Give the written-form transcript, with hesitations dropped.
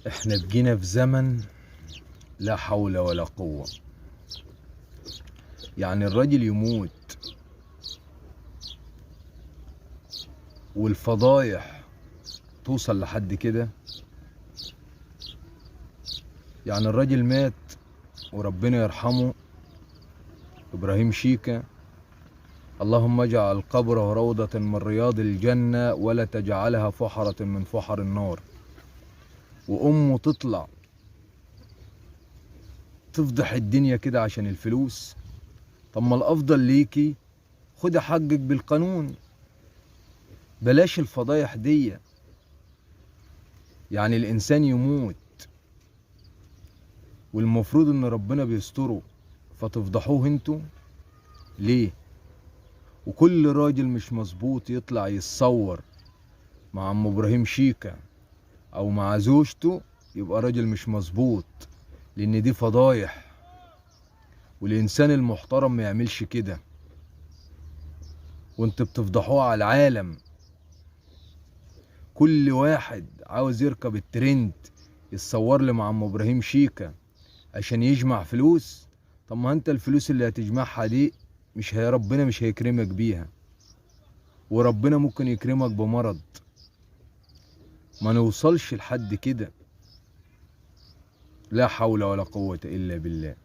احنا بقينا في زمن لا حول ولا قوة. يعني الراجل يموت والفضايح توصل لحد كده. يعني الراجل مات وربنا يرحمه، إبراهيم شيكة، اللهم اجعل قبره روضة من رياض الجنة ولا تجعلها فحرة من فحر النار. وأمه تطلع تفضح الدنيا كده عشان الفلوس. طب ما الأفضل ليكي خدي حقك بالقانون، بلاش الفضايح دي. يعني الإنسان يموت والمفروض إن ربنا بيستره، فتفضحوه انتوا ليه؟ وكل راجل مش مظبوط يطلع يتصور مع عم إبراهيم شيكة أو مع زوجته يبقى راجل مش مظبوط، لأن دي فضايح. والإنسان المحترم ما يعملش كده، وانت بتفضحوه على العالم. كل واحد عاوز يركب الترند يتصور لي مع عم إبراهيم شيكة عشان يجمع فلوس. طب ما انت الفلوس اللي هتجمعها دي مش هي ربنا مش هيكرمك بيها، وربنا ممكن يكرمك بمرض. ما نوصلش لحد كده. لا حول ولا قوة إلا بالله.